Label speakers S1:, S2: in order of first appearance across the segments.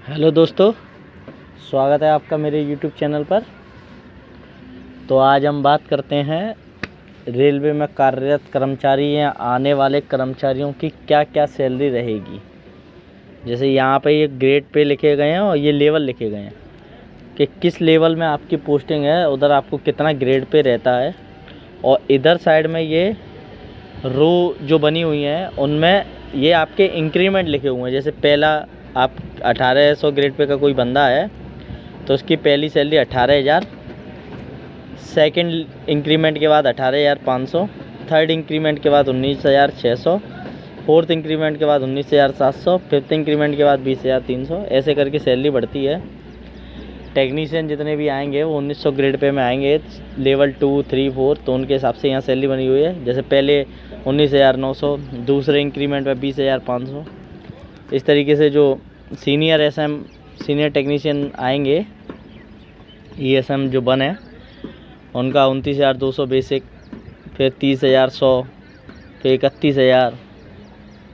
S1: Hello दोस्तों, स्वागत है आपका मेरे YouTube चैनल पर। तो आज हम बात करते हैं रेलवे में कार्यरत कर्मचारी या आने वाले कर्मचारियों की क्या क्या सैलरी रहेगी। जैसे यहाँ पे ये ग्रेड पे लिखे गए हैं और ये लेवल लिखे गए हैं कि किस लेवल में आपकी पोस्टिंग है, उधर आपको कितना ग्रेड पे रहता है। और इधर साइड में ये रो जो बनी हुई हैं उनमें ये आपके इंक्रीमेंट लिखे हुए हैं। जैसे पहला आप 1800 ग्रेड पे का कोई बंदा है तो उसकी पहली सैलरी 18,000, सेकंड इंक्रीमेंट के बाद 18,500, थर्ड इंक्रीमेंट के बाद 19,600, फोर्थ इंक्रीमेंट के बाद 19,700, फिफ्थ इंक्रीमेंट के बाद 20,300, ऐसे करके सैलरी बढ़ती है। टेक्नीशियन जितने भी आएंगे वो 1900 ग्रेड पे में आएंगे, लेवल 2, 3, 4, तो उनके हिसाब से यहाँ सैलरी बनी हुई है। जैसे पहले 19,900, दूसरे इंक्रीमेंट में 20,500। इस तरीके से जो सीनियर एसएम सीनियर टेक्नीशियन आएंगे, ईएसएम जो बने, उनका 29,200 बेसिक, फिर 30,100, फिर 31,000।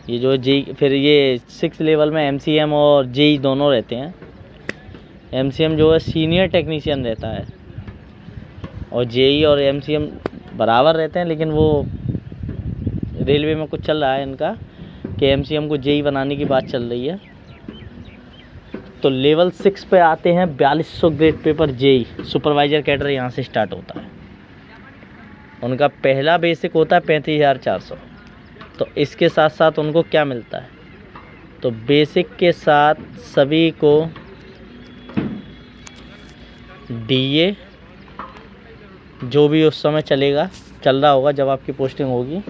S1: ये जो जी, फिर ये 6 लेवल में एमसीएम और जेई दोनों रहते हैं। एमसीएम जो है सीनियर टेक्नीशियन रहता है और जेई और एमसीएम बराबर रहते हैं, लेकिन वो रेलवे में कुछ चल रहा है इनका कि एमसीएम को जेई बनाने की बात चल रही है। तो लेवल 6 पे आते हैं 4200 ग्रेड पे पर जेई, सुपरवाइजर कैडर यहाँ से स्टार्ट होता है। उनका पहला बेसिक होता है 35,400। तो इसके साथ साथ उनको क्या मिलता है, तो बेसिक के साथ सभी को डीए जो भी उस समय चल रहा होगा जब आपकी पोस्टिंग होगी,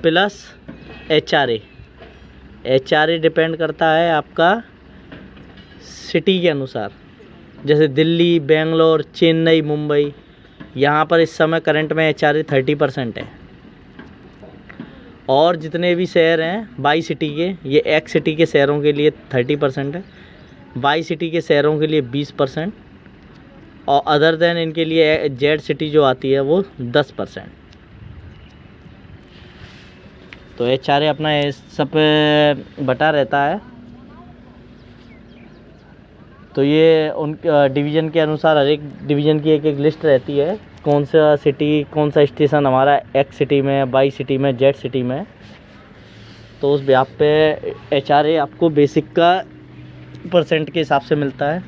S1: प्लस एचआरए डिपेंड करता है आपका सिटी के अनुसार। जैसे दिल्ली, बेंगलोर, चेन्नई, मुंबई, यहाँ पर इस समय करंट में एचआरए 30% है। और जितने भी शहर हैं बाई सिटी के, ये एक्स सिटी के शहरों के लिए 30% है, बाई सिटी के शहरों के लिए 20%, और अदर देन इनके लिए जेड सिटी जो आती है वो 10%। तो एचआरए अपना सब बटा रहता है। तो ये उन डिवीज़न के अनुसार हर एक डिवीज़न की एक एक लिस्ट रहती है, कौन सा सिटी, कौन सा स्टेशन हमारा एक्स सिटी में, बाई सिटी में, जेड सिटी में। तो उस ब्याप पे एचआरए आपको बेसिक का परसेंट के हिसाब से मिलता है।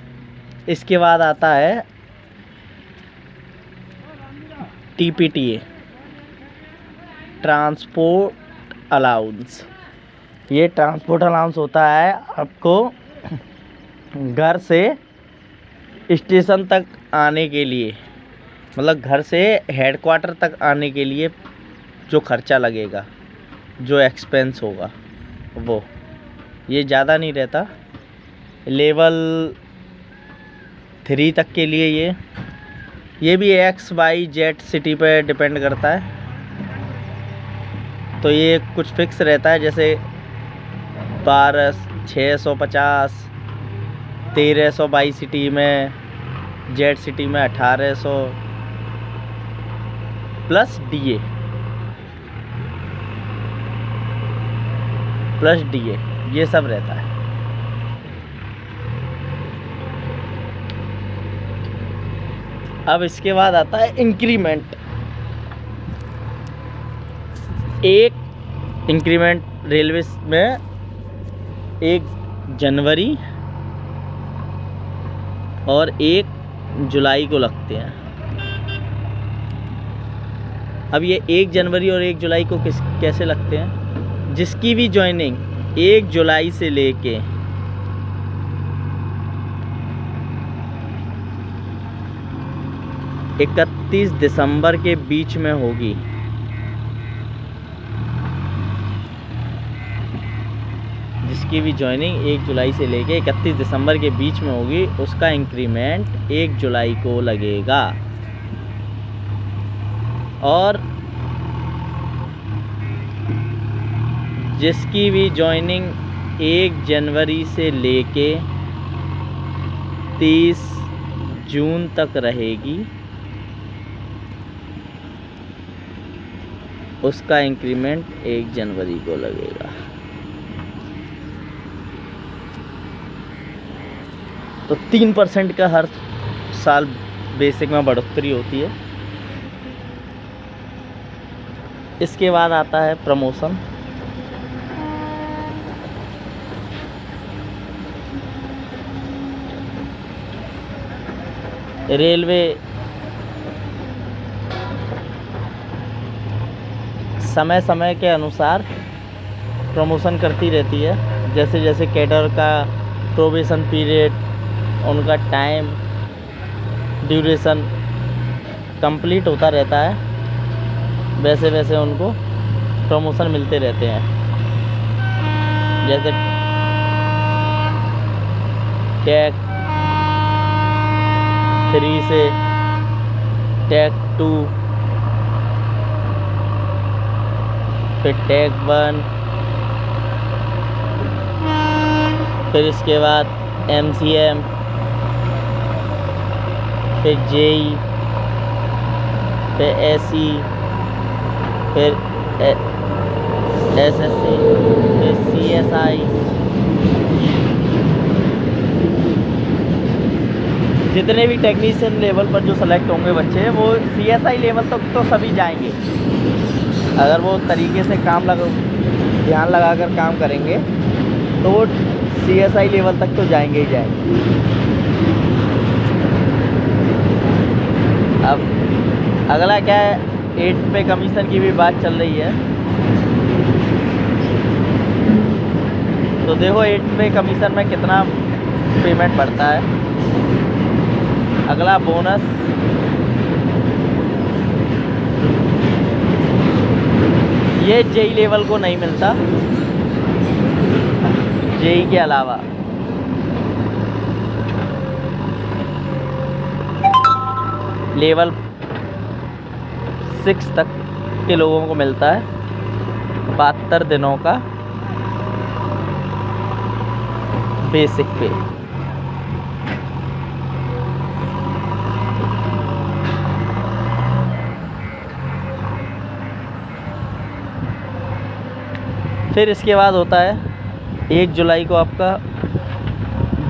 S1: इसके बाद आता है टीपीटीए, ट्रांसपोर्ट अलाउंस। ये ट्रांसपोर्ट अलाउंस होता है आपको घर से स्टेशन तक आने के लिए, मतलब घर से हेडक्वार्टर तक आने के लिए जो खर्चा लगेगा, जो एक्सपेंस होगा वो, ये ज़्यादा नहीं रहता। लेवल 3 तक के लिए ये भी एक्स वाई जेड सिटी पे डिपेंड करता है। तो ये कुछ फिक्स रहता है, जैसे 12,650, 1,300 बाई सिटी में, जेड सिटी में 1,800 प्लस डीए ये सब रहता है। अब इसके बाद आता है इंक्रीमेंट। एक इंक्रीमेंट रेलवे में 1 जनवरी और 1 जुलाई को लगते हैं। अब ये 1 जनवरी और 1 जुलाई को कैसे लगते हैं, जिसकी भी ज्वाइनिंग 1 जुलाई से लेके 31 दिसंबर के बीच में होगी, जिसकी भी ज्वाइनिंग 1 जुलाई से लेके 31 दिसंबर के बीच में होगी, उसका इंक्रीमेंट 1 जुलाई को लगेगा। और जिसकी भी ज्वाइनिंग 1 जनवरी से लेके 30 जून तक रहेगी, उसका इंक्रीमेंट 1 जनवरी को लगेगा। तो 3% का हर साल बेसिक में बढ़ोतरी होती है। इसके बाद आता है प्रमोशन। रेलवे समय समय के अनुसार प्रमोशन करती रहती है। जैसे जैसे कैडर का प्रोबेशन पीरियड, उनका टाइम ड्यूरेशन कंप्लीट होता रहता है, वैसे वैसे उनको प्रमोशन मिलते रहते हैं। जैसे टैग 3 से टैग 2, फिर टैग 1, फिर इसके बाद MCM, फिर JEE, फिर SE, फिर SSC, फिर CSI। जितने भी टेक्नीशियन लेवल पर जो सेलेक्ट होंगे बच्चे, वो CSI लेवल तक तो सभी जाएंगे। अगर वो तरीके से ध्यान लगाकर काम करेंगे तो वो CSI लेवल तक तो जाएंगे ही जाएंगे। अब अगला क्या है, 8 पे कमीशन की भी बात चल रही है। तो देखो 8 पे कमीशन में कितना पेमेंट बढ़ता है। अगला बोनस, ये JEE लेवल को नहीं मिलता। JEE के अलावा लेवल 6 तक के लोगों को मिलता है 72 दिनों का बेसिक पे। फिर इसके बाद होता है 1 जुलाई को आपका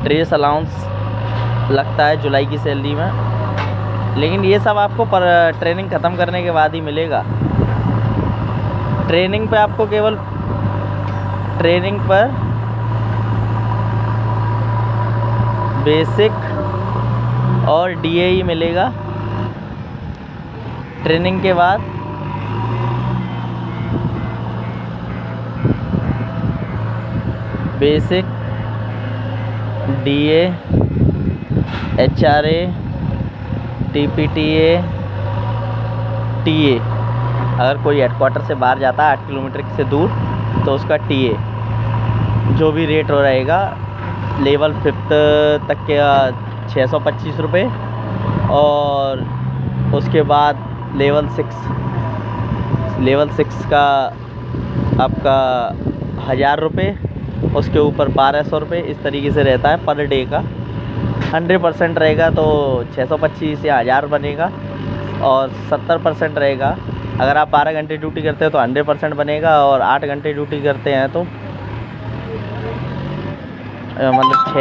S1: ड्रेस अलाउंस लगता है जुलाई की सैलरी में। लेकिन ये सब आपको पर ट्रेनिंग ख़त्म करने के बाद ही मिलेगा। ट्रेनिंग पे आपको केवल ट्रेनिंग पर बेसिक और DAE मिलेगा। ट्रेनिंग के बाद basic, DA, HRA, TPTA, TA। अगर कोई हेडक्वार्टर से बाहर जाता है 8 किलोमीटर से दूर तो उसका TA जो भी रेट हो रहेगा। लेवल 5 तक का 625 रुपये और उसके बाद लेवल 6 का आपका 1000 रुपये, उसके ऊपर 1200 रुपये। इस तरीके से रहता है पर डे का। 100% रहेगा तो 625 या 1000 बनेगा और 70% रहेगा। अगर आप 12 घंटे ड्यूटी करते हो तो 100% बनेगा और 8 घंटे ड्यूटी करते हैं तो मतलब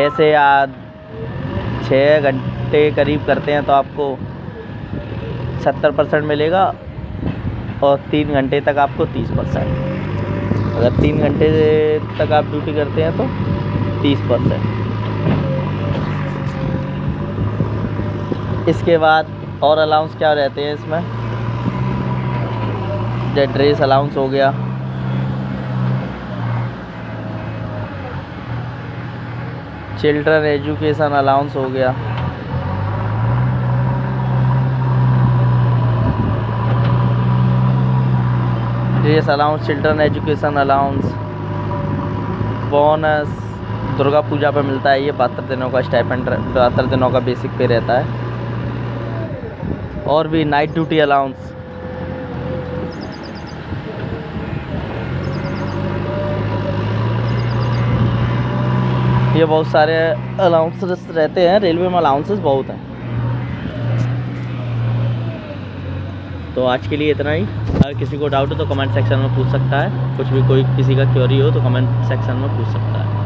S1: 6 घंटे करीब करते हैं तो आपको 70% मिलेगा और 3 घंटे तक आपको 30%। अगर 3 घंटे तक आप ड्यूटी करते हैं तो 30%। इसके बाद और अलाउंस क्या रहते हैं इसमें, जैसे ड्रेस अलाउंस हो गया, चिल्ड्रन एजुकेशन अलाउंस हो गया, dress allowance, children education allowance, bonus Durga Puja पे मिलता है। ये 72 दिनों का स्टाइपेंड, 72 दिनों का बेसिक पे रहता है। और भी नाइट ड्यूटी अलाउंस, ये बहुत सारे अलाउंसेस रहते हैं। रेलवे में अलाउंसेस बहुत हैं। तो आज के लिए इतना ही। अगर किसी को डाउट हो तो कमेंट सेक्शन में पूछ सकता है। कुछ भी कोई किसी का क्वेरी हो तो कमेंट सेक्शन में पूछ सकता है।